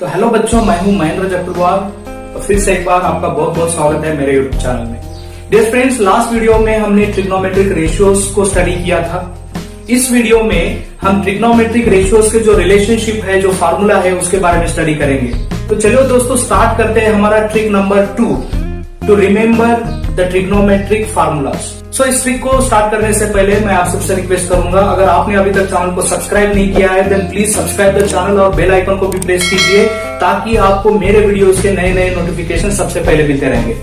तो हेलो बच्चों, मैं हूं महेंद्र जगप्रवाल और फिर से एक बार आपका बहुत बहुत स्वागत है मेरे यूट्यूब चैनल में। डियर फ्रेंड्स, लास्ट वीडियो में हमने ट्रिग्नोमेट्रिक रेशियोज को स्टडी किया था। इस वीडियो में हम ट्रिग्नोमेट्रिक रेशियोज के जो रिलेशनशिप है, जो फार्मूला है, उसके बारे में स्टडी करेंगे। तो चलो दोस्तों, स्टार्ट करते हैं हमारा trick number 2 to remember the trigonometric formulas. So इस ट्रिक को स्टार्ट करने से पहले मैं आप सबसे रिक्वेस्ट करूंगा, अगर आपने अभी तक चैनल को सब्सक्राइब नहीं किया है then please subscribe the channel और बेल आइकन को भी प्रेस कीजिए ताकि आपको मेरे वीडियोस के नए नए नोटिफिकेशन सबसे पहले मिलते रहेंगे।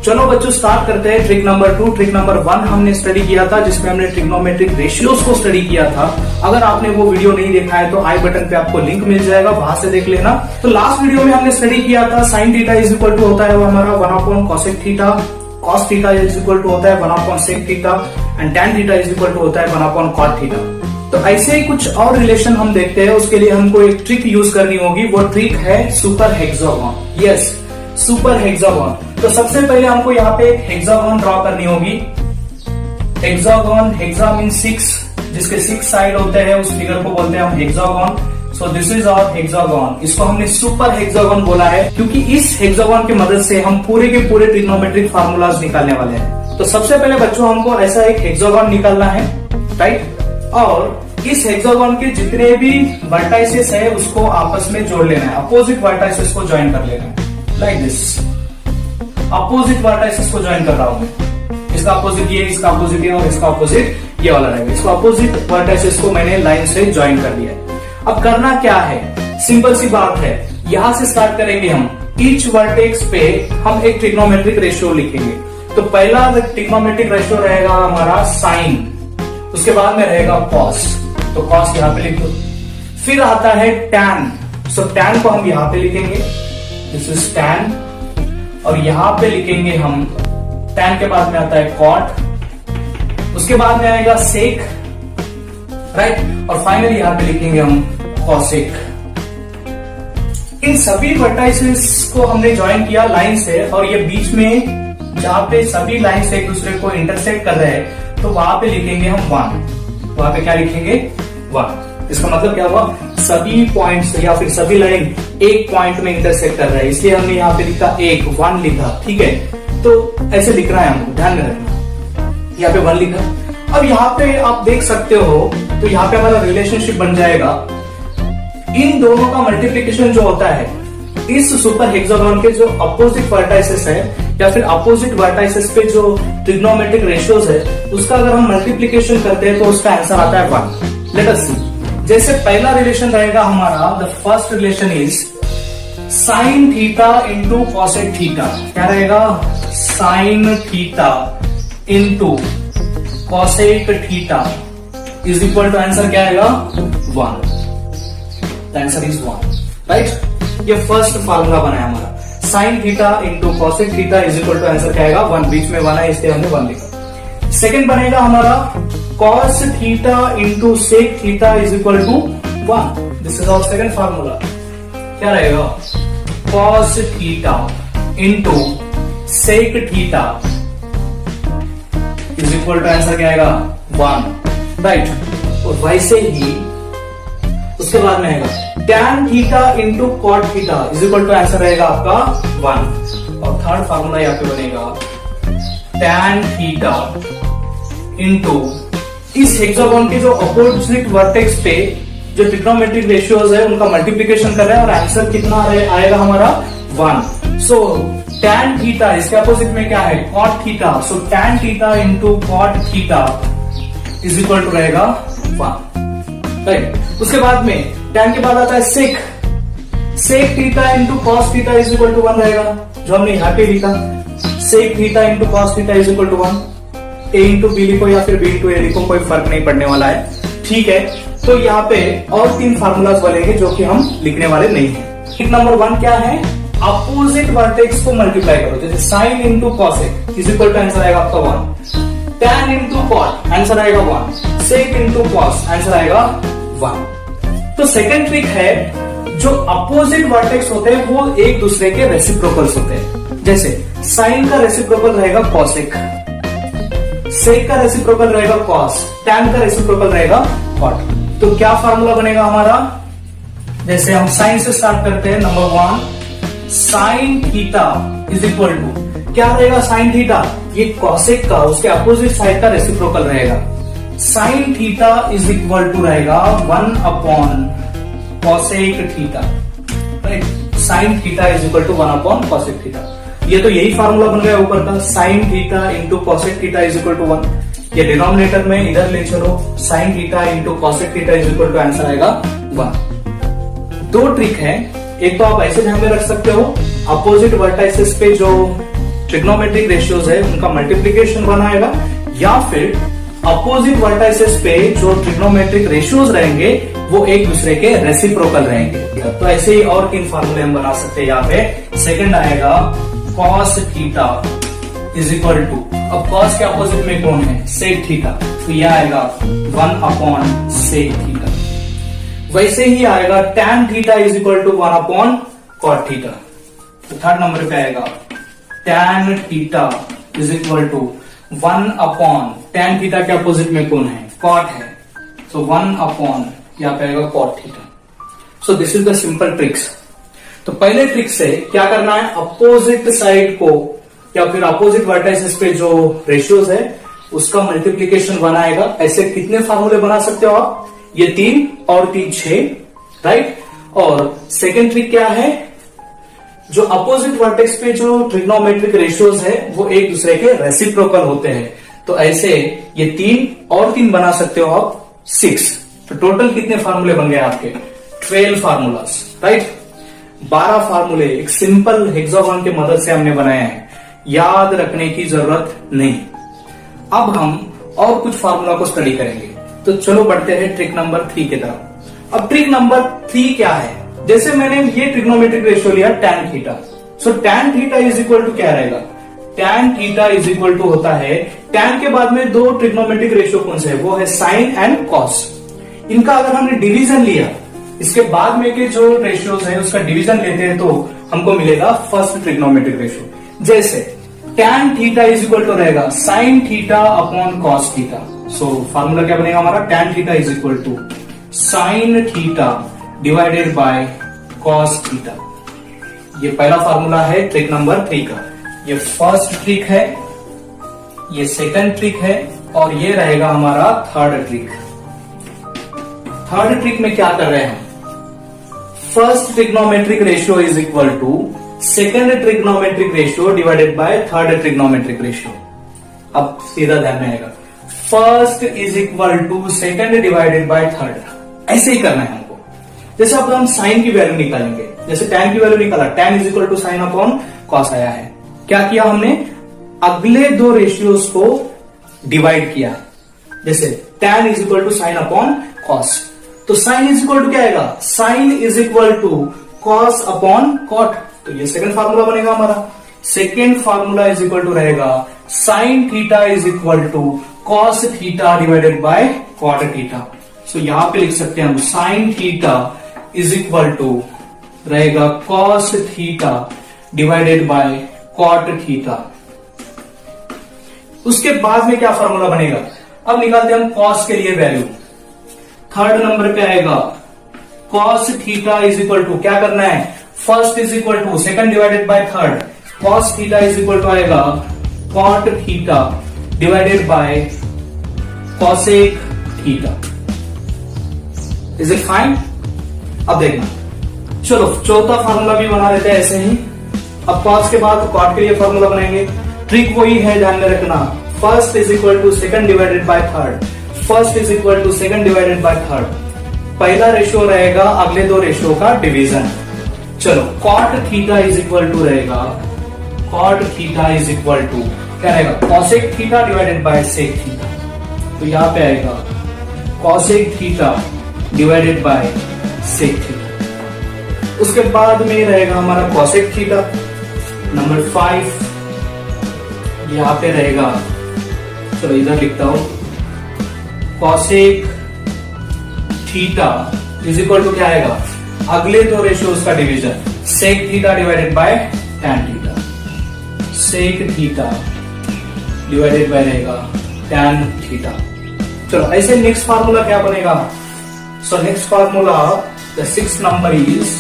चलो बच्चों, स्टार्ट करते हैं ट्रिक नंबर 2। ट्रिक नंबर 1 हमने स्टडी किया था जिसमें हमने ट्रिग्नोमेट्रिक रेशियोज को स्टडी किया था। अगर आपने वो वीडियो नहीं देखा है तो आई बटन पे आपको लिंक मिल जाएगा, वहां से देख लेना। तो लास्ट वीडियो में हमने स्टडी किया था sine theta is equal to होता है वो हमारा 1 cosec theta, cos theta is equal to होता है 1 sec theta and tan theta is equal to होता है 1 cot थीटा। तो ऐसे ही कुछ और रिलेशन हम देखते हैं, उसके लिए हमको एक ट्रिक यूज करनी होगी। वो ट्रिक है super hexagon. Yes, super hexagon. तो सबसे पहले हमको यहाँ पे एक हेक्सागोन ड्रॉ करनी होगी। हेक्सागोन, हेक्सा मीन 6, जिसके 6 साइड होते हैं उस फिगर को बोलते हैं हम hexagon. So this is our hexagon. इसको हमने सुपर हेक्सागोन बोला है क्योंकि इस हेक्सागोन की मदद से हम पूरे के पूरे ट्रिग्नोमेट्रिक फार्मूलाज निकालने वाले हैं। तो सबसे पहले बच्चों हमको ऐसा एक हेक्सागोन निकालना है, राइट। और इस हेक्सागोन के जितने भी वर्टाइसेस है उसको आपस में जोड़ लेना है, अपोजिट वर्टाइसेस को ज्वाइन कर लेना है, लाइक दिस। अपोजिट वर्टाइसेस को ज्वाइन कर रहा हूं मैं। इसका अपोजिट ये, इसका अपोजिट ये और इसका अपोजिट ये वाला रहेगा। इसको अपोजिट वर्टाइसेस को मैंने लाइन से ज्वाइन कर दिया है। अब करना क्या है, सिंपल सी बात है। यहां से स्टार्ट करेंगे हम। ईच वर्टेक्स पे हम एक ट्रिग्नोमेट्रिक रेशियो लिखेंगे। तो पहला ट्रिग्नोमेट्रिक रेशियो रहेगा हमारा साइन, उसके बाद में रहेगा कॉस। तो कॉस यहां पे लिख दो। फिर आता है टैन। सो टैन को हम यहां पे लिखेंगे, दिस इज टैन। और यहां पे लिखेंगे हम टैन के बाद में आता है कॉट, उसके बाद में आएगा सेक, राइट। और फाइनली यहां पे लिखेंगे हम कॉसेक। इन सभी वर्टाइसेस को हमने ज्वाइन किया लाइन से, और ये बीच में जहां पे सभी लाइन से एक दूसरे को इंटरसेक्ट कर रहे हैं तो वहां पे लिखेंगे हम 1। वहां पे क्या लिखेंगे? 1। इसका मतलब क्या हुआ, सभी पॉइंट्स या फिर सभी लाइन एक पॉइंट में इंटरसेक्ट कर रहे हैं, इसलिए हमने यहाँ पे लिखा 1 लिखा, ठीक है। तो ऐसे लिखना है हमको, ध्यान में रखना। यहाँ पे 1 लिखा। अब यहाँ पे आप देख सकते हो, तो यहाँ पे हमारा रिलेशनशिप बन जाएगा। इन दोनों का मल्टीप्लीकेशन जो होता है, इस सुपर हेक्सागोन के जो अपोजिट वर्टाइसेस है या फिर अपोजिट वर्टाइसेस पे जो ट्रिग्नोमेट्रिक रेशियोज है, उसका अगर हम मल्टीप्लीकेशन करते हैं तो उसका आंसर आता है 1। Let us see. जैसे पहला रिलेशन रहेगा हमारा, the first relation is sine theta into cosec theta. क्या रहेगा? Sine theta into cosec theta is equal to, answer क्या आएगा? 1। The answer is 1, right. ये फर्स्ट फार्मूला बना है हमारा, sine theta into cosec theta is equal to, answer क्या आएगा? 1। बीच में 1 है इसलिए हमने 1 लिखा। सेकेंड बनेगा हमारा cos theta into sec theta is equal to 1। This is our second formula. क्या रहेगा? cos theta into sec theta is equal to, answer क्या आएगा? 1, राइट। और वैसे ही उसके बाद में आएगा tan theta into cot theta is equal to, answer रहेगा आपका 1। और थर्ड फार्मूला यहाँ पे बनेगा tan थीटा इंटू इस हेक्सागोन के जो अपोजिट वर्टेक्स पे जो ट्रिग्नोमेट्रिक रेशियोज है उनका मल्टीप्लीकेशन कर रहे हैं, और आंसर कितना आएगा हमारा? 1। सो tan थीटा, इसके अपोजिट में क्या है? cot theta. So tan theta into cot theta is equal to रहेगा 1, राइट। उसके बाद में tan के बाद आता है sec. Sec theta into cos theta is equal to 1 रहेगा, जो हमने यहाँ पे लिखा। Sec theta into cos theta is equal to 1। a into B लिखो या फिर b इंटू ए लिखो, कोई फर्क नहीं पड़ने वाला है, ठीक है। तो यहाँ पे और 3 फार्मूलाज बनेंगे जो कि हम लिखने वाले नहीं है। ट्रिक नंबर 1 क्या है? अपोजिट वर्टेक्स को मल्टीप्लाई करो। जैसे sine into cosec is equal to, answer आएगा आपका 1। टैन इंटू कॉट, आंसर आएगा 1। सेक इंटू कॉस, आंसर आएगा 1। तो सेकेंड ट्रिक है, जो अपोजिट वर्टेक्स होते हैं वो एक दूसरे के रेसिप्रोकल्स होते हैं। जैसे साइन का रेसिप्रोकल रहेगा कॉसेक, सेक का रेसिप्रोकल रहेगा कॉस, टैन का रेसिप्रोकल रहेगा कॉट। तो क्या फार्मूला बनेगा हमारा? जैसे हम साइन से स्टार्ट करते हैं। Number 1, sine theta is equal to क्या रहेगा? साइन थीटा ये कॉसेक का उसके अपोजिट साइड का रेसिप्रोकल रहेगा। Sine theta is equal to रहेगा 1 upon cosec theta, right. Sine theta is equal to 1 upon cosec theta. ये तो यही फार्मूला बन गया ऊपर का, sine theta into cosec theta is equal to 1। ये डिनोमिनेटर में इधर ले चलो, sine theta into cosec theta is equal to answer आएगा 1। दो ट्रिक है, एक तो आप ऐसे ध्यान में रख सकते हो, अपोजिट वर्टाइसेस पे जो ट्रिग्नोमेट्रिक रेशियोज है उनका मल्टीप्लीकेशन बनाएगा, या फिर अपोजिट वर्टाइसेस पे जो ट्रिग्नोमेट्रिक रेशियोज रहेंगे वो एक दूसरे के रेसिप्रोकल रहेंगे। तो ऐसे ही और 3 फार्मूले हम बना सकते हैं। यहाँ पे सेकंड आएगा cos theta is equal to, अब कॉस के अपोजिट में कौन है? सेक थीटा, तो यह आएगा 1 अपॉन सेक थीटा। वैसे ही आएगा tan theta is equal to 1 upon cot theta. तो थर्ड नंबर पे आएगा tan theta is equal to 1 upon, tan theta के अपोजिट में कौन है? कॉट है, so 1 अपॉन यहाँ पे आएगा cot theta. So this is the simple tricks. तो पहले ट्रिक से क्या करना है? अपोजिट साइड को या फिर अपोजिट वर्टाइसेस पे जो रेशियोज है उसका मल्टीप्लीकेशन बनाएगा। ऐसे कितने फार्मूले बना सकते हो आप? ये 3 और 3 6, राइट। और सेकेंड ट्रिक क्या है? जो अपोजिट वर्टेक्स पे जो ट्रिग्नोमेट्रिक रेशियोज है वो एक दूसरे के रेसिप्रोकल होते हैं। तो ऐसे ये 3 और 3 बना सकते हो आप 6। तो टोटल कितने फार्मूले बन गए आपके? 12 फार्मूलास, राइट। 12 फार्मूले एक सिंपल हेक्सागोन की मदद से हमने बनाए हैं, याद रखने की जरूरत नहीं। अब हम और कुछ फार्मूला को स्टडी करेंगे। तो चलो बढ़ते हैं ट्रिक नंबर 3 की तरफ। अब ट्रिक नंबर 3 क्या है? जैसे मैंने ये ट्रिग्नोमेट्रिक रेशियो लिया tan theta, so tan theta is equal to क्या रहेगा? tan theta is equal to होता है, tan के बाद में 2 ट्रिग्नोमेट्रिक रेशियो कौन से है? वो है साइन एंड कॉस। इनका अगर हमने डिवीजन लिया, इसके बाद में के जो रेशियोज है उसका डिवीजन लेते हैं तो हमको मिलेगा फर्स्ट ट्रिग्नोमेट्रिक रेशियो। जैसे tan theta is equal to रहेगा sine theta upon cos theta. So formula क्या बनेगा हमारा? tan theta is equal to sine theta divided by cos theta. ये पहला फार्मूला है ट्रिक नंबर 3 का। ये फर्स्ट ट्रिक है, ये सेकंड ट्रिक है और ये रहेगा हमारा थर्ड ट्रिक। थर्ड ट्रिक में क्या कर रहे हैं हम? First trigonometric ratio is equal to second trigonometric ratio divided by third trigonometric ratio. अब सीधा ध्यान में आएगा, first is equal to second divided by third. ऐसे ही करना है हमको। जैसे अब हम साइन की वैल्यू निकालेंगे, जैसे tan की वैल्यू निकाला, tan is equal to sine upon cos आया है। क्या किया हमने? अगले 2 रेशियोज को डिवाइड किया। जैसे tan is equal to sine upon cos, तो साइन इज इक्वल टू क्या आएगा? Sine is equal to cos upon cot. तो ये सेकंड फार्मूला बनेगा हमारा। Second formula is equal to रहेगा sine theta is equal to cos theta divided by cot theta. So यहां पे लिख सकते हैं हम sine theta is equal to रहेगा cos theta divided by cot theta. उसके बाद में क्या फार्मूला बनेगा? अब निकालते हैं हम कॉस के लिए वैल्यू। थर्ड नंबर पे आएगा cos theta is equal to, क्या करना है? First is equal to second divided by third. Cos theta is equal to आएगा cot theta divided by cosec theta. Is it fine? अब देखना, चलो चौथा फार्मूला भी बना लेते हैं ऐसे ही। अब कॉस के बाद कॉट के लिए फार्मूला बनाएंगे। ट्रिक वही है, ध्यान में रखना, first is equal to second divided by third. First is equal to second divided by third. पहला रेशियो रहेगा अगले 2 रेशियो का डिवीजन। चलो cot theta is equal to रहेगा, cot theta is equal to क्या रहेगा? Cosec theta divided by sec theta. तो यहां पे आएगा cosec theta divided by sec theta. उसके बाद में रहेगा हमारा कॉसेक थीटा। नंबर 5 यहां पे रहेगा, चलो इधर लिखता हूं, cosec theta is equal to क्या आएगा? अगले 2 रेशियोज का division, sec theta divided by tan theta. Sec theta divided by रहेगा टैन थीटा। चलो ऐसे नेक्स्ट फार्मूला क्या बनेगा? So next formula the 6th number is,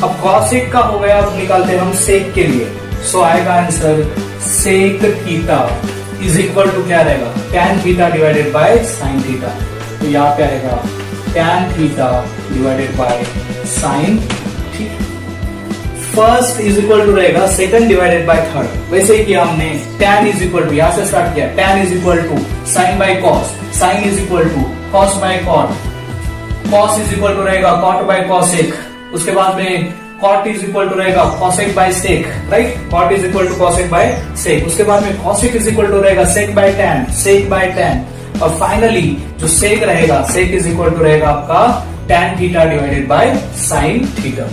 अब कॉसेक का हो गया, अब निकालते हैं हम सेक के लिए। सो आएगा answer sec theta is equal to क्या रहेगा, tan theta divided by sine theta. तो यहाँ पे आएगा tan theta divided by sine theta. First is equal to रहेगा सेकंड डिवाइडेड बाय थर्ड। वैसे ही किया हमने, टैन इज इक्वल टू, यहां से स्टार्ट किया, tan is equal to sine by cos, sine is equal to cos by cot, cos is equal to रहेगा cot by cosec, उसके बाद में कॉट इज इक्वल टू रहेगा cosec by sec, right, cot is equal to cosec by sec, उसके बाद में cosec is equal to रहेगा sec by tan, sec by tan, और फाइनली जो सेक रहेगा, सेक इज इक्वल टू रहेगा आपका tan theta divided by sine theta.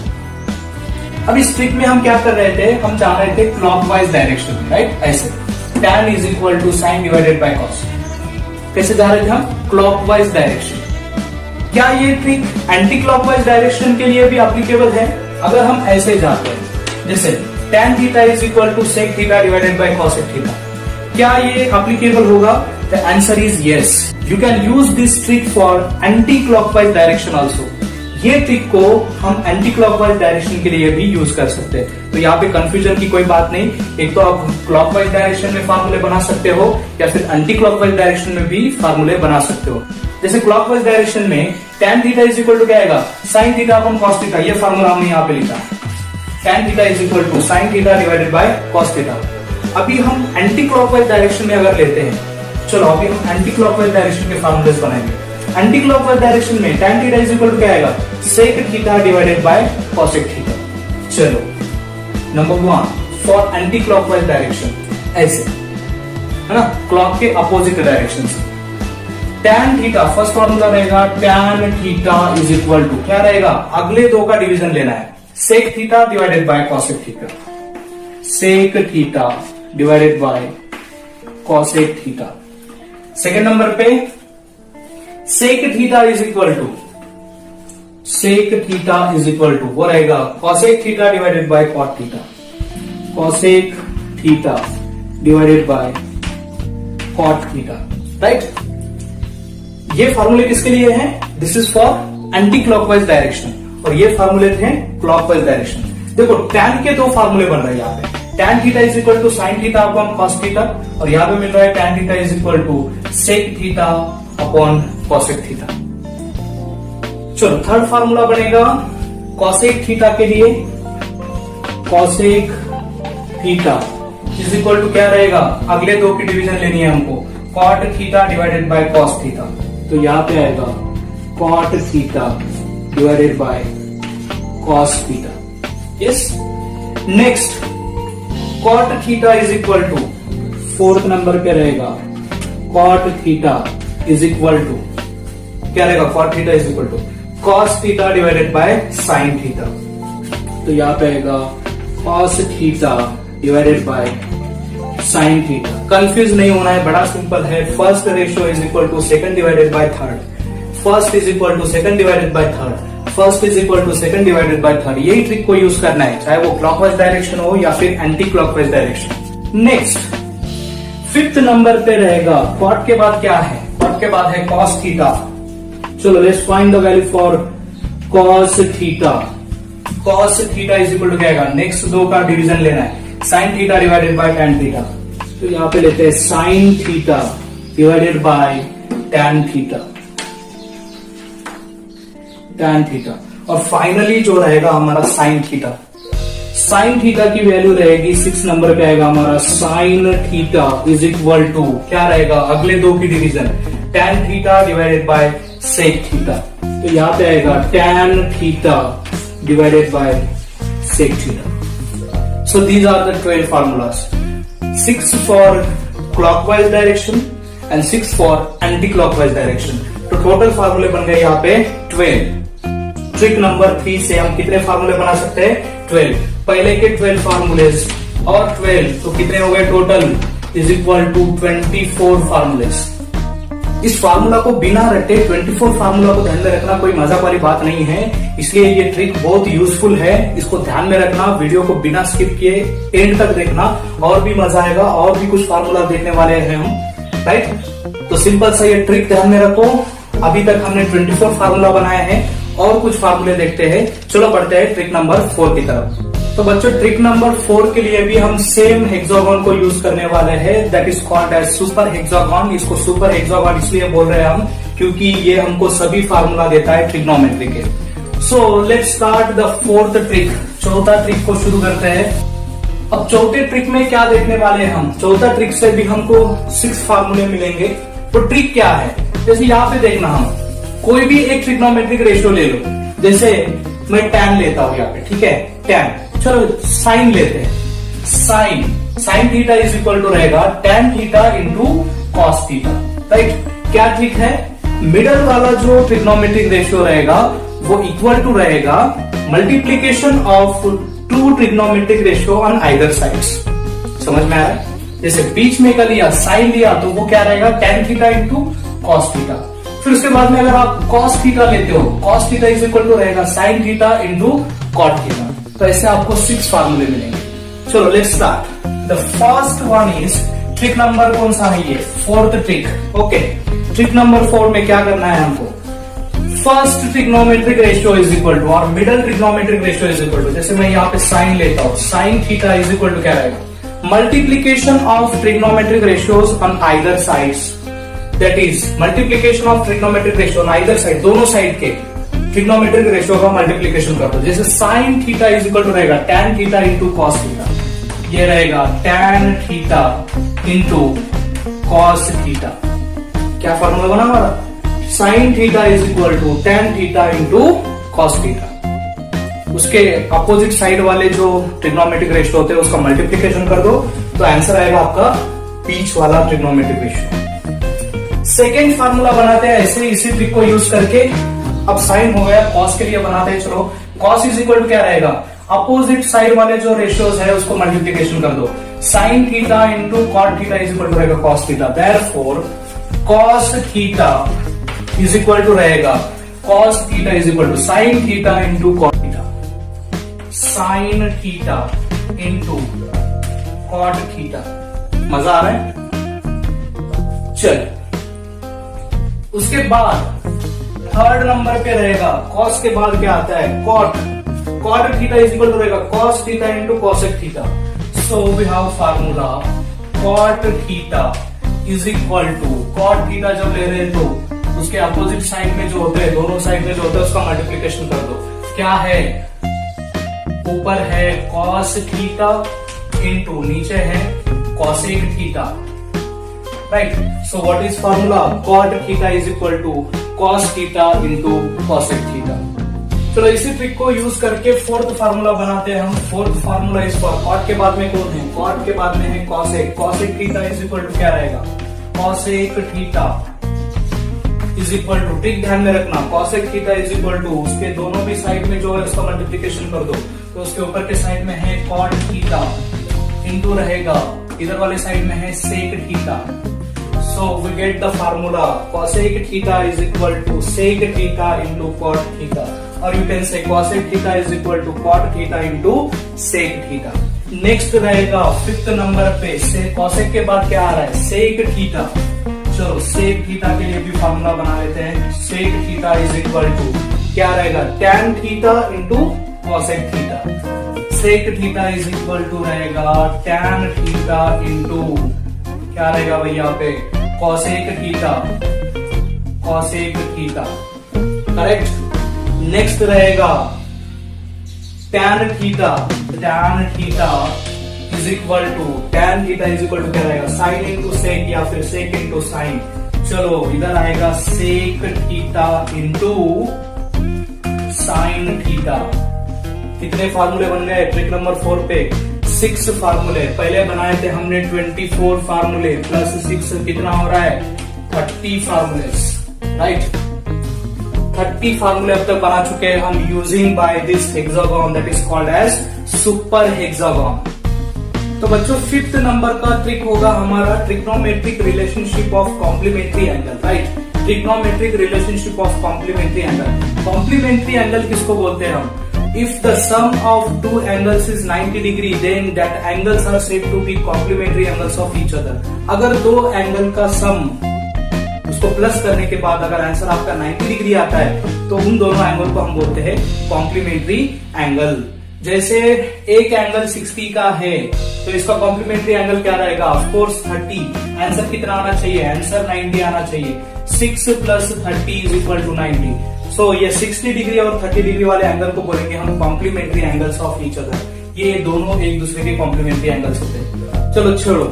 अब इस ट्रिक में हम क्या कर रहे थे, हम जा रहे थे क्लॉकवाइज डायरेक्शन में, राइट, ऐसे tan is equal to sine divided by cos. कैसे जा रहे थे हम, क्लॉकवाइज डायरेक्शन। क्या ये ट्रिक एंटी क्लॉकवाइज डायरेक्शन के लिए भी एप्लीकेबल है? अगर हम ऐसे जाते हैं, जैसे tan theta is equal to sec theta divided by cosec theta, क्या ये एप्लीकेबल होगा? The answer is yes. You can use this trick for anti clockwise direction also. ये ट्रिक को हम एंटी क्लॉकवाइज डायरेक्शन के लिए भी यूज कर सकते हैं। तो यहाँ पे कंफ्यूजन की कोई बात नहीं, एक तो आप क्लॉकवाइज डायरेक्शन में फार्मूले बना सकते हो या फिर एंटी क्लॉकवाइज डायरेक्शन में भी फार्मूले बना सकते हो। जैसे क्लॉकवाइज डायरेक्शन में tan theta is equal to क्या आएगा, sine theta upon cos theta, ये फार्मूला हमने यहाँ पे लिखा है, tan theta is equal to sine theta divided by cos theta. अभी हम एंटी क्लॉकवाइज डायरेक्शन में अगर लेते हैं, चलो अभी हम एंटी क्लॉकवाइज डायरेक्शन के फार्मूलेस बनाएंगे। एंटी क्लॉकवाइज डायरेक्शन में tan theta is equal to क्या आएगा, sec theta divided by cosec theta. चलो number 1 for anti clockwise direction, ऐसे है ना, क्लॉक के अपोजिट डायरेक्शन से tan थीटा, फर्स्ट फॉर्मूला रहेगा tan theta is equal to क्या रहेगा, अगले दो का डिवीजन लेना है, sec theta divided by cosec theta, sec theta divided by cosec theta. Second number पे sec theta is equal to, sec theta is equal to वो रहेगा cosec theta divided by cot theta, cosec theta divided by cot theta, right. ये फार्मूले किसके लिए हैं? This is for anti clockwise direction, और ये फार्मूले थे क्लॉकवाइज डायरेक्शन। देखो tan के दो फार्मूले बन रहे हैं यहाँ पे, tan theta is equal to sine theta upon cos theta, और यहाँ पे मिल रहा है tan theta is equal to sec theta upon cosec theta. चलो थर्ड फार्मूला बनेगा कॉसेक थीटा के लिए, cosec theta is equal to क्या रहेगा, अगले दो की डिवीजन लेनी है हमको, cot theta divided by cos theta. तो यहाँ पे आएगा cot theta divided by cos theta. Yes, next cot theta is equal to, fourth number पे रहेगा cot theta is equal to क्या रहेगा, cot theta is equal to cos theta divided by sine theta. तो यहाँ पे आएगा cos theta divided by sine theta. Confuse नहीं होना है, बड़ा सिंपल है। First ratio is equal to second divided by third, first is equal to second divided by third, first is equal to second divided by third. यही trick को use करना है, चाहे वो क्लॉकवाइज डायरेक्शन हो या फिर anti clockwise direction. Next fifth number पे रहेगा, कॉट के बाद क्या है, कॉट के बाद है कॉस थीटा। चलो let's find the value for cos theta. Cos theta is equal to क्या आएगा, नेक्स्ट दो का डिवीजन लेना है, sine theta divided by tan theta. तो यहाँ पे लेते हैं sine theta divided by tan theta, tan theta. और फाइनली जो रहेगा हमारा साइन थीटा, साइन थीटा की वैल्यू रहेगी 6 नंबर पे आएगा हमारा sine theta is equal to क्या रहेगा, अगले दो की division, tan theta divided by sec theta. तो यहाँ पे आएगा tan theta divided by sec theta. So these are the 12 formulas, 6 for clockwise direction and 6 for anti-clockwise direction. तो टोटल फार्मूले बन गए यहाँ पे 12। ट्रिक नंबर 3 से हम कितने फार्मूले बना सकते हैं, 12। पहले के 12 फार्मूलेस और 12 तो कितने हो गए total, is equal to 24 formulas. इस फार्मूला को बिना रटे 24 फार्मूला को ध्यान में रखना कोई मजाक वाली बात नहीं है, इसलिए ये ट्रिक बहुत यूजफुल है। इसको ध्यान में रखना, वीडियो को बिना स्किप किए एंड तक देखना, और भी मजा आएगा, और भी कुछ फार्मूला देखने वाले हैं हम, राइट। तो सिंपल सा ये ट्रिक ध्यान में रखो। अभी तक हमने 24 फार्मूला बनाए हैं और कुछ फार्मूले देखते हैं। चलो बढ़ते हैं ट्रिक नंबर 4 की तरफ। तो बच्चों ट्रिक नंबर 4 के लिए भी हम सेम हेक्सागोन को यूज करने वाले हैं, that is called as super hexagon. इसको सुपर हेक्सागोन इसलिए बोल रहे हैं हम क्योंकि ये हमको सभी फार्मूला देता है ट्रिग्नोमेट्री के। So let's start the 4th trick. चौथा ट्रिक को शुरू करते हैं। अब चौथे ट्रिक में क्या देखने वाले हैं हम? चौथा ट्रिक से भी हमको 6 फार्मूले मिलेंगे। तो ट्रिक क्या है? जैसे यहाँ पे देखना, हम कोई भी एक ट्रिग्नोमेट्रिक रेशियो ले लो। जैसे मैं tan लेता हूं यहाँ पे, ठीक है, tan। चलो साइन लेते हैं। Sine theta is equal to रहेगा tan theta into cos theta, right. क्या ट्रिक है? मिडल वाला जो ट्रिग्नोमेट्रिक रेशियो रहेगा वो इक्वल टू रहेगा multiplication of 2 trigonometric ratio on either sides. समझ में आ रहा है? जैसे बीच में का लिया, साइन लिया, तो वो क्या रहेगा tan theta into cos theta. फिर उसके बाद में अगर आप कॉस थीटा लेते हो, cos theta is equal to रहेगा sine theta into cot theta. तो ऐसे आपको 6 फार्मूले मिलेंगे। चलो let's start. The first one is trick number कौन सा है? ये 4th trick. Okay, trick number 4 में क्या करना है हमको? First trigonometric ratio is equal to और middle trigonometric ratio is equal to, जैसे मैं यहाँ पे साइन लेता हूं, sine theta is equal to क्या रहेगा? Multiplication of trigonometric ratios on either sides, that is multiplication of trigonometric ratio on either side, दोनों साइड के ट्रिग्नोमेट्रिक रेशियो का मल्टीप्लीकेशन कर दो। जैसे sine theta is equal to रहेगा tan theta into cos theta, ये रहेगा tan theta into cos theta. क्या फॉर्मूला बना हमारा? Sine theta is equal to tan theta into cos theta. उसके अपोजिट साइड वाले जो ट्रिग्नोमेट्रिक रेशियो होते हैं उसका मल्टीप्लीकेशन कर दो, तो आंसर आएगा आपका बीच वाला ट्रिग्नोमेट्रिक रेशियो। सेकेंड फार्मूला बनाते हैं ऐसे इसी ट्रिक को यूज करके। अब साइन हो गया, कॉस के लिए बनाते हैं। चलो कॉस इज इक्वल टू क्या रहेगा? अपोजिट साइड वाले जो रेशियोज है उसको मल्टीप्लीकेशन कर दो। Sine theta into cot theta is equal to रहेगा cos theta. Therefore cos theta is equal to रहेगा cos theta is equal to sine theta into cot theta, sine theta into cot theta. मजा आ रहा है? चल उसके बाद third number पे रहेगा, कॉस के बाद क्या आता है? Cot. Cot theta is equal to रहेगा cos theta into cosec theta. So we have formula cot theta is equal to, cot theta जब ले रहे हैं तो उसके अपोजिट साइड में जो होते हैं, दोनों साइड में जो होता है उसका मल्टीप्लीकेशन कर दो। क्या है? ऊपर है कॉस थीटा इंटू नीचे है cosec theta, right. So what is formula? Cot theta is equal to cos theta into cosec theta. चलो इसी ट्रिक को यूज करके 4th फार्मूला बनाते हैं हम। 4th formula is for cot के बाद में कौन है? कॉट के बाद में है cosec. Cosec theta is equal to क्या रहेगा? Cosec theta is equal to, trick ध्यान में रखना, cosec theta is equal to उसके दोनों भी साइड में जो है उसका मल्टीप्लीकेशन कर दो, तो उसके ऊपर के साइड में है कॉट थीटा इंटू रहेगा इधर वाले साइड में है sec theta. So we get the formula cosec theta is equal to sec theta into cot theta, or you can say cosec theta is equal to cot theta into sec theta. Next रहेगा 5th number पे से cosec के बाद क्या आ रहा है? sec theta। चलो sec theta के लिए भी फार्मूला बना लेते हैं। sec theta is equal to क्या रहेगा? tan theta into cosec theta। sec theta is equal to रहेगा tan theta into क्या रहेगा भाई यहाँ पे? Cosec theta, cosec theta, correct. Next रहेगा tan theta, tan theta is equal to, tan theta is equal to क्या रहेगा? Sine into sec या फिर सेक इंटू साइन। चलो इधर आएगा sec theta into sine theta. कितने फार्मूले बन गए ट्रिक नंबर 4 पे? 6 फार्मूले। पहले बनाए थे हमने 24 फार्मूले प्लस 6 कितना हो रहा है? 30 फार्मूले, राइट। 30 फार्मूले अब तक बना चुके हैं हम using by this hexagon that is called as super hexagon. तो बच्चों 5th नंबर का ट्रिक होगा हमारा trigonometric relationship of complementary angle, right. Trigonometric relationship of complementary angle. Complementary angle किसको बोलते हैं हम? If the sum of two angles is 90 degree, then that angles are said to be complementary angles of each other. अगर दो angle का सम उसको plus करने के बाद अगर आंसर आपका 90 डिग्री आता है तो उन दोनों एंगल को हम बोलते हैं कॉम्प्लीमेंट्री एंगल। जैसे एक एंगल 60 का है तो इसका कॉम्प्लीमेंट्री एंगल क्या रहेगा, ऑफकोर्स 30। आंसर कितना आना चाहिए, आंसर 90 आना चाहिए। 6 + 30 = 90। सो ये 60 डिग्री और 30 डिग्री वाले एंगल को बोलेंगे हम complementary angles of each other. ये दोनों एक दूसरे के कॉम्प्लीमेंट्री एंगल्स होते हैं। चलो छोड़ो,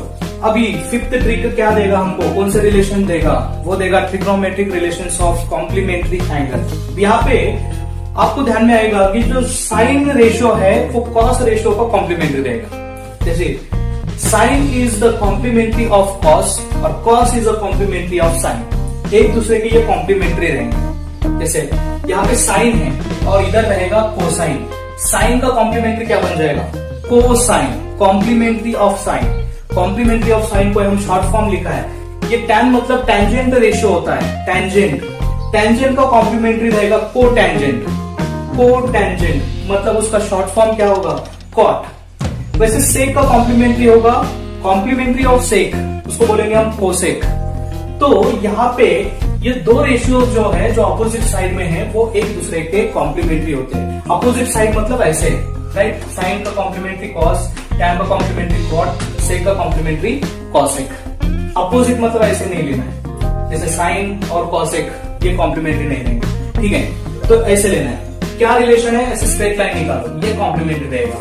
अभी फिफ्थ ट्रिक क्या देगा हमको, कौन से रिलेशन देगा, वो देगा trigonometric relations of complementary angle. यहाँ पे आपको ध्यान में आएगा कि जो साइन रेशियो है वो कॉस रेशियो का कॉम्प्लीमेंट्री रहेगा। जैसे sine is the complementary of cos और cos is the complementary of sine. एक दूसरे के ये कॉम्प्लीमेंट्री रहेंगे। जैसे यहाँ पे साइन है और इधर रहेगा कोसाइन। साइन का कॉम्प्लीमेंट्री क्या बन जाएगा, cosine, complementary of sine. Complementary of sine को हम शॉर्ट फॉर्म लिखा है। ये टैन मतलब टेंजेंट रेशियो होता है, टेंजेंट। टेंजेंट का कॉम्प्लीमेंट्री रहेगा कोटेंजेंट। कोटेंजेंट मतलब उसका शॉर्ट फॉर्म क्या होगा, कॉट। वैसे सेक का कॉम्प्लीमेंट्री होगा, कॉम्प्लीमेंट्री ऑफ सेक, उसको बोलेंगे हम कोसेक। तो यहाँ पे ये दो रेशियो जो है, जो अपोजिट साइड में है, वो एक दूसरे के कॉम्प्लीमेंट्री होते हैं। अपोजिट साइड मतलब ऐसे, राइट। साइन का कॉम्प्लीमेंट्री कॉस, टैन का कॉम्प्लीमेंट्री कॉट, सेक का कॉम्प्लीमेंट्री कॉसेक। अपोजिट मतलब ऐसे नहीं लेना है, जैसे साइन और कॉसेक ये कॉम्प्लीमेंट्री नहीं लेंगे, ठीक है। तो ऐसे लेना है। क्या रिलेशन है, ऐसे स्ट्रेट लाइन निकालो, ये कॉम्प्लीमेंट्री रहेगा,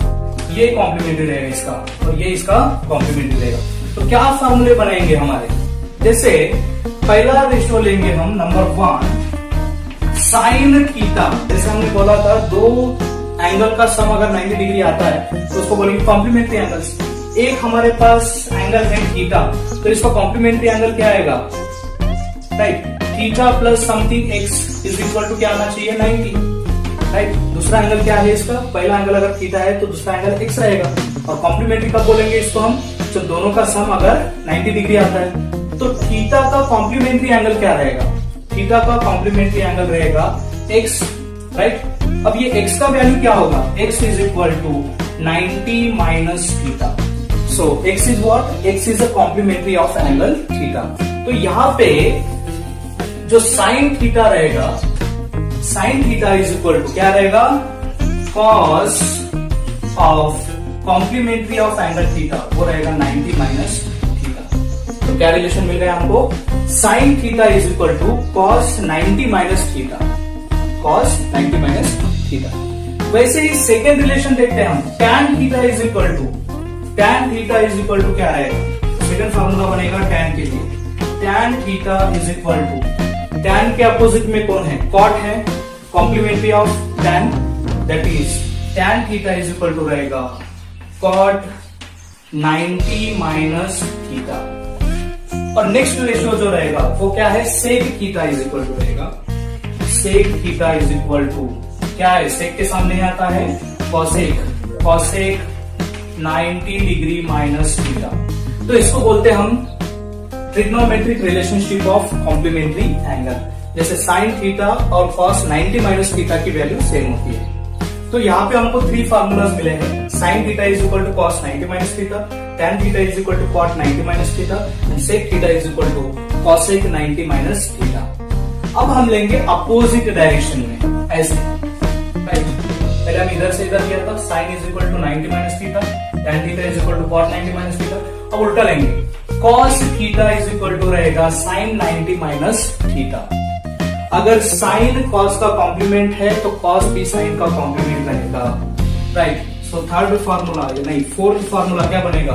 ये कॉम्प्लीमेंट्री रहेगा इसका, और ये इसका कॉम्प्लीमेंट्री रहेगा। तो क्या फॉर्मूले बनाएंगे हमारे, जैसे पहला रेशियो लेंगे हम नंबर 1 साइन थीटा। जैसे हमने बोला था दो एंगल का सम अगर 90 डिग्री आता है तो उसको बोलेंगे कॉम्प्लीमेंट्री एंगल्स। एक हमारे पास एंगल है थीटा, तो इसका कॉम्प्लीमेंट्री एंगल क्या आएगा, right. Theta plus something x is equal to क्या आना चाहिए, 90, राइट। दूसरा एंगल क्या है इसका, पहला एंगल अगर थीटा है तो दूसरा एंगल एक्स रहेगा। और कॉम्प्लीमेंट्री कब बोलेंगे इसको हम, जब दोनों का सम अगर 90 डिग्री आता है। तो थीटा का कॉम्प्लीमेंट्री एंगल क्या रहेगा, थीटा का कॉम्प्लीमेंट्री एंगल रहेगा x, राइट। अब ये x का वैल्यू क्या होगा, x is equal to 90 minus theta. So x is what, x is the complementary of angle theta. तो यहाँ पे जो साइन थीटा रहेगा, sine theta is equal to क्या रहेगा, cos of complementary of angle theta, वो रहेगा 90 माइनस। तो क्या रिलेशन मिल गया हमको, sine theta is equal to cos 90 minus theta, cos 90 minus theta. वैसे ही सेकेंड रिलेशन देखते हैं हम, tan theta is equal to, tan theta is equal to क्या आएगा, सेकेंड फॉर्मूला बनेगा टैन के लिए। Tan theta is equal to, tan के अपोजिट में कौन है, कॉट है, complementary of tan, that is tan theta is equal to रहेगा कॉट 90 माइनस थीटा। और नेक्स्ट रेशियो जो रहेगा वो क्या है, sec theta is equal to रहेगा, sec theta is equal to क्या है, सेक के सामने आता है cosec, cosec 90 degree minus theta. तो इसको बोलते हैं हम trigonometric relationship of complementary angle. जैसे साइन थीटा और कॉस 90 माइनस थीटा की वैल्यू सेम होती है। तो यहाँ पे हमको 3 फार्मूलाज मिले हैं, sine theta is equal to cos 90 minus theta, tan theta is equal to cot 90 minus theta and sec theta is equal to cosec 90 minus theta। अब हम लेंगे अपोजिट डायरेक्शन में, ऐसे, राइट। पहले हम इधर से इधर लिया था, sine is equal to 90 minus theta, tan theta is equal to cot 90 minus theta. अब उल्टा लेंगे, cos theta is equal to रहेगा sin 90 माइनस थीटा। अगर साइन cos का कॉम्प्लीमेंट है तो cos भी साइन का कॉम्प्लीमेंट रहेगा, राइट। तो थर्ड फार्मूला नहीं, फोर्थ फार्मूला क्या बनेगा,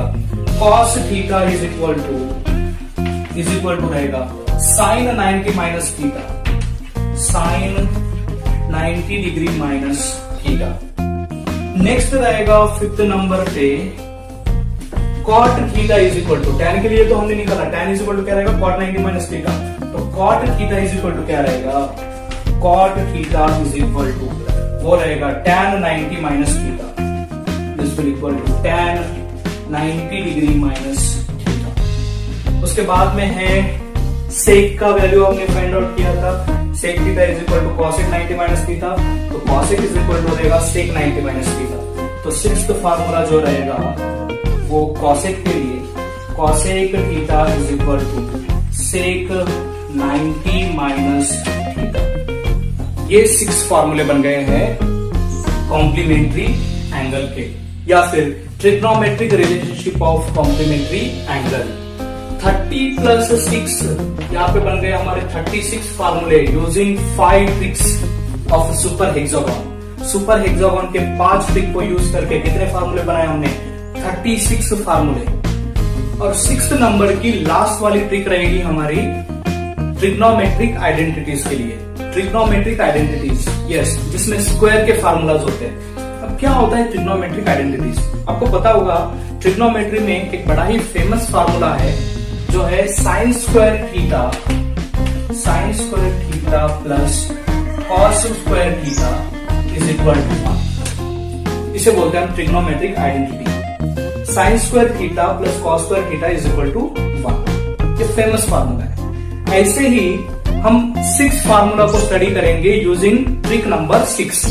cos theta is equal to रहेगा sin 90 minus theta, sin 90 degree minus theta. Next रहेगा फिफ्थ नंबर पे cot theta is equal to, tan के लिए तो हमने निकाला, tan इज इक्वल टू क्या रहेगा, cot 90 माइनस थीटा। तो cot theta is equal to क्या रहेगा, cot theta is equal to वो रहेगा tan 90 minus theta equal to tan 90 degree minus theta. उसके बाद में है सेक का वैल्यू हमने फाइंड आउट किया था, sec theta is equal to cosec 90 minus theta. तो cosec इज इक्वल टू रहेगा sec 90 माइनस थीटा। तो सिक्स्थ फार्मूला जो रहेगा वो cosec के लिए, cosec theta is equal to sec 90 minus theta. ये 6 फॉर्मूले बन गए हैं कॉम्प्लीमेंट्री एंगल के, या फिर trigonometric relationship of complementary angle. 30 plus 6 यहाँ पे बन गए हमारे 36 फॉर्मूले using 5 tricks of super hexagon. Super hexagon के 5 ट्रिक को यूज करके कितने फॉर्मूले बनाए हमने? 36 फॉर्मूले। और 6th नंबर की लास्ट वाली ट्रिक रहेगी हमारी ट्रिग्नोमेट्रिक आइडेंटिटीज के लिए। ट्रिग्नोमेट्रिक आइडेंटिटीज, यस, जिसमें स्क्वायर के फार्मूलाज होते हैं। अब क्या होता है ट्रिग्नोमेट्रिक आइडेंटिटीज? आपको पता होगा ट्रिग्नोमेट्री में एक बड़ा ही फेमस फार्मूला है जो है sine square theta plus cos square theta is equal to 1। इसे बोलते हैं हम trigonometric identity. Sine square theta plus cos square theta is equal to 1। ये फेमस फार्मूला है। ऐसे ही हम 6 फार्मूला को स्टडी करेंगे यूजिंग ट्रिक नंबर 6।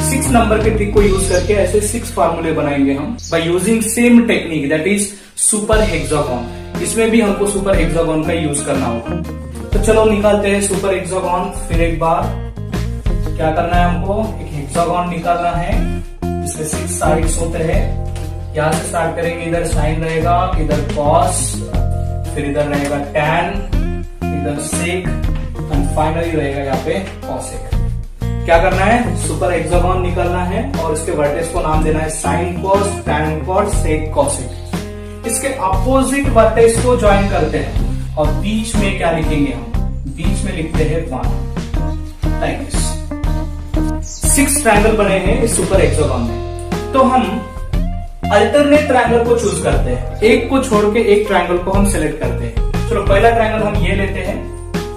6 नंबर के ट्रिक को यूज करके ऐसे 6 फार्मूले बनाएंगे हम by using same technique, that is super hexagon. इसमें भी हमको सुपर हेक्सागोन का यूज करना होगा। तो चलो निकालते हैं सुपर हेक्सागोन। फिर एक बार क्या करना है हमको? एक हेक्सागोन निकालना है जिसमें 6 साइड्स होते हैं। यहां से स्टार्ट करेंगे, इधर साइन रहेगा, इधर कॉस, फिर इधर रहेगा टैन, इधर सेक एंड फाइनली रहेगा यहाँ पे कॉसेक। क्या करना है? सुपर हेक्सागोन निकालना है और इसके वर्टेक्स को नाम देना है sine cos, tan cos, sec cosec. इसके अपोजिट वर्टेक्स को ज्वाइन करते हैं और बीच में क्या लिखेंगे हम? बीच में लिखते हैं 1 लाइक दिस। 6 ट्रायंगल बने हैं इस सुपर हेक्सागोन में। तो हम अल्टरनेट ट्रायंगल को चूज करते हैं, एक को छोड़ के एक ट्रायंगल को हम सिलेक्ट करते हैं। चलो पहला ट्रायंगल हम ये लेते हैं,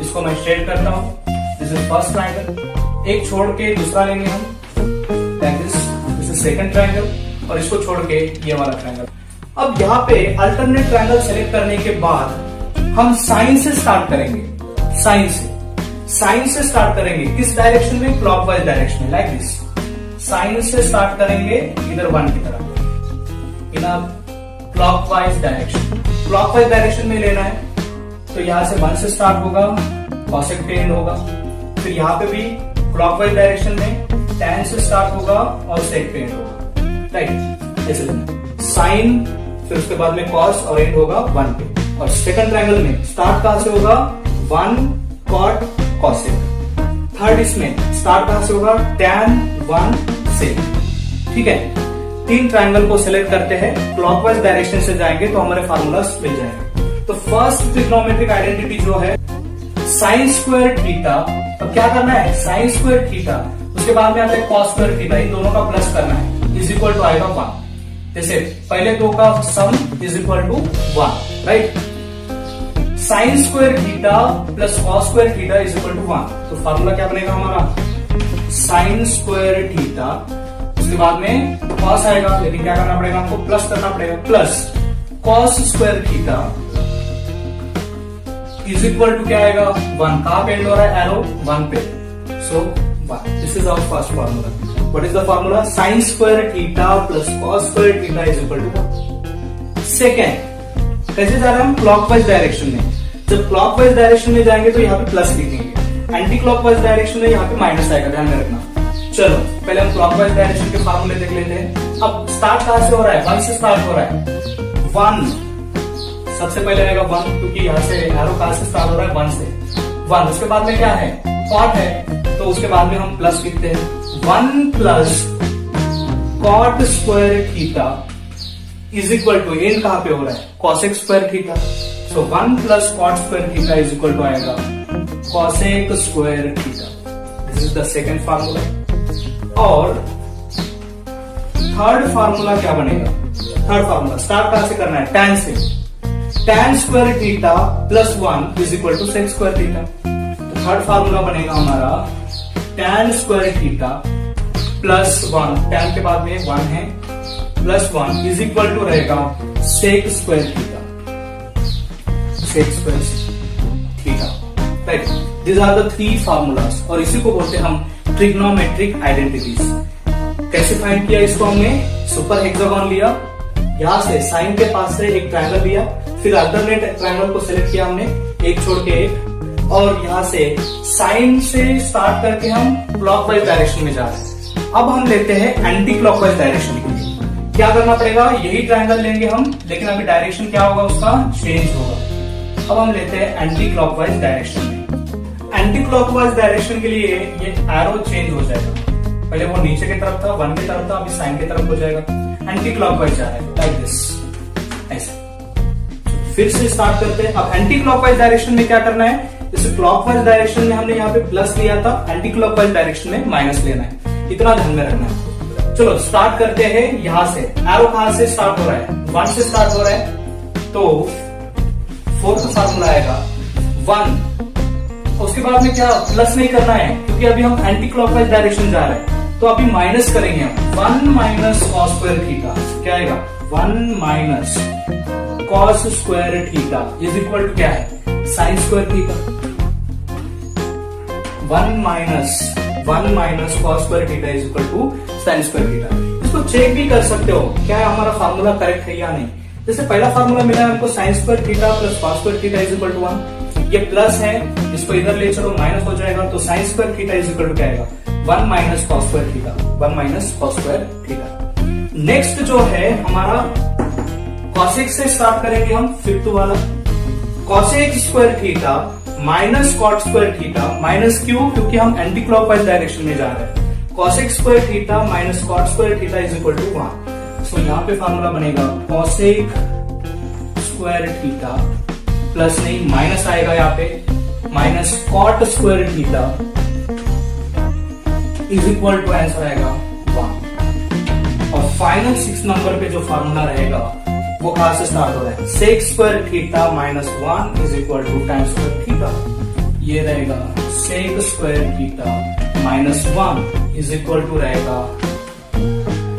इसको मैं स्ट्रेट करता हूं, दिस इज फर्स्ट ट्रायंगल। एक छोड़ के दूसरा लेंगे हम, दिस इज सेकंड ट्रायंगल, और इसको छोड़ के ये वाला ट्रायंगल। अब यहाँ पे अल्टरनेट ट्रायंगल सेलेक्ट करने के बाद हम साइन से स्टार्ट करेंगे। साइन से स्टार्ट करेंगे किस डायरेक्शन में? क्लॉकवाइज डायरेक्शन में, लाइक दिस। साइन से स्टार्ट करेंगे इधर 1 की तरफ, in clockwise direction. Clockwise direction में लेना है तो यहां से 1 से स्टार्ट होगा, कॉसेक पे एंड होगा। फिर यहाँ पे भी क्लॉकवाइज डायरेक्शन में टैन से स्टार्ट होगा और सेक पे एंड होगा, राइट? ऐसे लेना साइन, फिर उसके बाद में कॉस और एंड होगा 1 पे। और सेकंड ट्रायंगल में स्टार्ट कहां से होगा? 1 कॉट कॉसेक। थर्ड इसमें स्टार्ट कहां से होगा? टैन 1 सेक। ठीक है, 3 ट्रायंगल को सिलेक्ट करते हैं, क्लॉकवाइज डायरेक्शन से जाएंगे तो हमारे फार्मूलास मिल जाएंगे। तो फर्स्ट ट्रिग्नोमेट्रिक आइडेंटिटी जो है साइन स्क्वायर थीटा। अब क्या करना है? साइन स्क्वायर थीटा, उसके बाद में आता है कॉस स्क्वायर थीटा, इन दोनों का प्लस करना है, इज इक्वल टू आएगा 1। जैसे पहले दो का sum is equal to 1, right? Sine square theta plus cos square theta is equal to 1। तो फार्मूला क्या बनेगा हमारा? साइन स्क्वायर थीटा, उसके बाद में कॉस आएगा, लेकिन क्या करना पड़ेगा हमको? प्लस करना पड़ेगा, plus cos square theta is equal to क्या आएगा? 1। कहां पे एंड हो रहा है? एरो 1 पे, so 1। This is our first formula. What is the formula? Sine square theta plus cos square theta is equal to 1। Second, कैसे जा रहे हैं हम? क्लॉकवाइज डायरेक्शन में। जब क्लॉकवाइज डायरेक्शन में जाएंगे तो यहाँ पे प्लस लिखेंगे, एंटी क्लॉकवाइज डायरेक्शन में यहाँ पे माइनस आएगा, ध्यान में रखना। चलो पहले हम क्लॉकवाइज डायरेक्शन के फार्मूले देख लेते हैं। अब स्टार्ट कहां से हो रहा है? 1 से स्टार्ट हो रहा है। 1 सबसे पहले आएगा 1, क्योंकि यहाँ से एरो कहां से स्टार्ट हो रहा है? 1 से। 1 उसके बाद में क्या है? कॉट है, तो उसके बाद में हम प्लस लिखते हैं, 1 plus cot square theta is equal to एन कहां पे हो रहा है? Cosec square theta. So 1 plus cot square theta is equal to आएगा cosec square theta. This is the second formula. और थर्ड फार्मूला क्या बनेगा? थर्ड फार्मूला स्टार्ट कहां से करना है? टैन से। Tan square theta plus 1 is equal to sec square theta. तो थर्ड फार्मूला बनेगा हमारा tan square theta plus 1, tan के बाद में 1 है, प्लस 1 इज इक्वल टू रहेगा sec square theta, sec square theta, right? These are the 3 formulas और इसी को बोलते हैं हम ट्रिग्नोमेट्रिक आइडेंटिटीज। कैसे फाइंड किया इसको हमने? सुपर हेक्सागोन लिया, यहाँ से साइन के पास से एक ट्रायंगल लिया, फिर अल्टरनेट ट्रायंगल को सिलेक्ट किया हमने, एक छोड़ के एक, और यहाँ से साइन से स्टार्ट करके हम क्लॉकवाइज डायरेक्शन में जा रहे हैं। अब हम लेते हैं एंटी क्लॉकवाइज डायरेक्शन के लिए। क्या करना पड़ेगा, यही ट्रायंगल लेंगे हम, लेकिन अभी डायरेक्शन क्या होगा, उसका चेंज होगा। अब हम लेते हैं एंटी क्लॉकवाइज डायरेक्शन में। एंटी क्लॉकवाइज डायरेक्शन के लिए ये एरो चेंज हो जाएगा। पहले वो नीचे की तरफ था, 1 की तरफ था, अभी साइन की तरफ हो जाएगा। एंटी क्लॉकवाइज जा रहा है लाइक दिस, ऐसे। फिर से स्टार्ट करते हैं। अब एंटी क्लॉकवाइज डायरेक्शन में क्या करना है, जैसे क्लॉकवाइज डायरेक्शन में हमने यहाँ पे प्लस लिया था, एंटी क्लॉकवाइज डायरेक्शन में माइनस लेना है। इतना ध्यान में रखना है। चलो स्टार्ट करते हैं यहां से। एरो कहां से स्टार्ट हो रहा है, 1 से स्टार्ट हो रहा है, तो फोर्थ फार्मूला आएगा 1। उसके बाद में क्या प्लस नहीं करना है, क्योंकि अभी हम एंटी क्लॉकवाइज डायरेक्शन जा रहे हैं, तो अभी माइनस करेंगे हम। 1 माइनस कॉस स्क्वायर थीटा क्या आएगा, 1 minus cos square theta is equal to क्या है, sine square theta. 1 minus cos square theta is equal to sine square theta. इसको चेक भी कर सकते हो क्या हमारा फार्मूला करेक्ट है या नहीं। जैसे पहला फार्मूला मिला है हमको, sine square theta plus cos square theta is equal to 1। ये प्लस है, इसको इधर ले चलो माइनस हो जाएगा, तो sine square theta is equal to क्या आएगा, 1 minus cos square theta, 1 minus cos square theta. Next जो है हमारा कॉसेक से स्टार्ट करेंगे हम, फिफ्थ वाला। Cosec square theta minus cot square theta, minus क्यों, क्योंकि हम एंटी क्लॉकवाइज डायरेक्शन में जा रहे हैं। Cosec square theta minus cot square theta is equal to 1। So यहाँ पे फॉर्मूला बनेगा कॉसेक स्क्वायर थीटा प्लस नहीं माइनस आएगा यहाँ पे, minus cot square theta is equal to answer आएगा 1। और फाइनल 6 नंबर पे जो फॉर्मूला रहेगा वो कहां से स्टार्ट हो रहा है, sec square theta minus 1 is equal to tan square theta. ये रहेगा sec square theta minus 1 is equal to रहेगा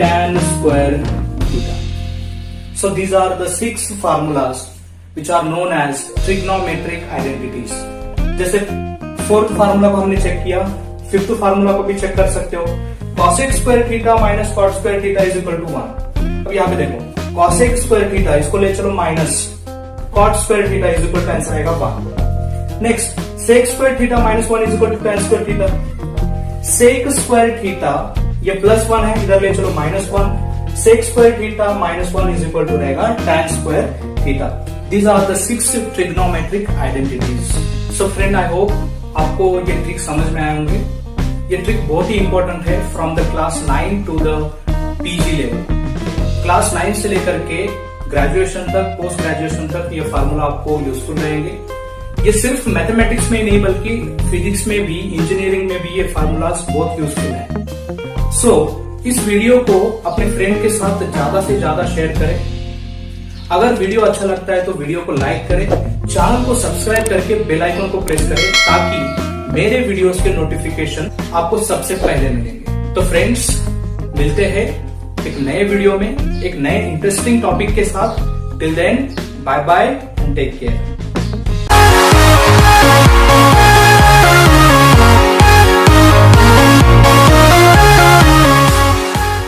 tan square theta. So these are the 6 formulas which are known as trigonometric identities। जैसे fourth formula को हमने check किया, fifth formula को भी check कर सकते हो। Cosec square theta minus cot square theta is equal to 1। अब यहाँ पे देखो कॉसेक स्क्वायर थीटा, इसको ले चलो minus, cot square theta is equal to answer आएगा 1। Next sec square theta minus 1 is equal to tan square theta. Sec square theta ये plus 1 है, इधर ले चलो minus 1। Sec square theta minus 1 is equal to रहेगा tan square theta. These are the 6 trigonometric identities. So friend I hope आपको ये trick समझ में आए होंगे। ये ट्रिक बहुत ही इंपॉर्टेंट है from the class 9 to the PG level. Class 9 से लेकर के ग्रेजुएशन तक, पोस्ट ग्रेजुएशन तक ये फार्मूला आपको यूजफुल रहेंगे। ये सिर्फ मैथमेटिक्स में ही नहीं बल्कि फिजिक्स में भी, इंजीनियरिंग में भी ये फार्मूलाज बहुत यूजफुल है। सो इस वीडियो को अपने फ्रेंड के साथ ज्यादा से ज्यादा शेयर करें। अगर वीडियो अच्छा लगता है तो वीडियो को लाइक करें, चैनल को सब्सक्राइब करके बेल आइकन को प्रेस करें ताकि मेरे वीडियोस के नोटिफिकेशन आपको सबसे पहले मिलेंगे। तो फ्रेंड्स मिलते हैं एक नए वीडियो में एक नए इंटरेस्टिंग टॉपिक के साथ। Till then bye bye and take care.